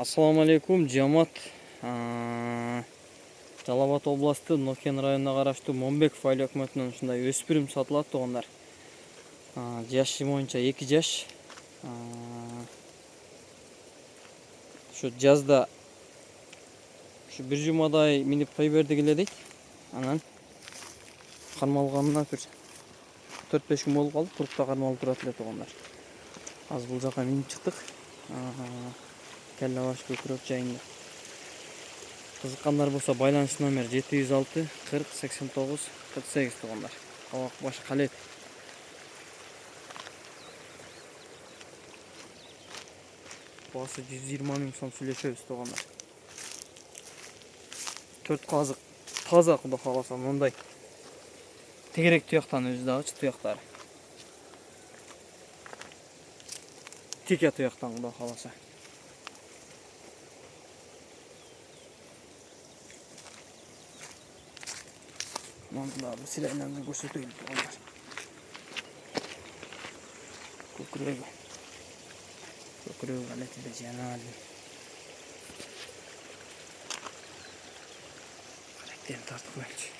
Ассаламу алейкум, жамат. Жалал Абад областы Нокен районуна караштуу Момбеков айыл өкмөтүнөн ушундай өспүрүм сатылат тугандар. Жашы боюнча 2 жаш. Şu жазда şu bir жумадай минип той бердик эле дейт. Анан кармалганына бир 4-5 күн болуп калды, курукта кармалып турат эле тугандар. Аз бул жака минип чыктык. Келе баш көкүрөк жайында. Кызыккандар болсо байланыш номер 706 40 89 48 тугандар. Кабак баш калет. Басы 120 миң сом сүйлөшөбүз тугандар. 4 казык таза кудай кааласа мындай. Тегерек туяктан өзү дагычы туяктары. Теке туяктан кудай кааласа. Мандыларды силайланып көрсөтөйүн тугандар. Көкүрөгү калетиде жанаалы. Карактен тартып коелучу.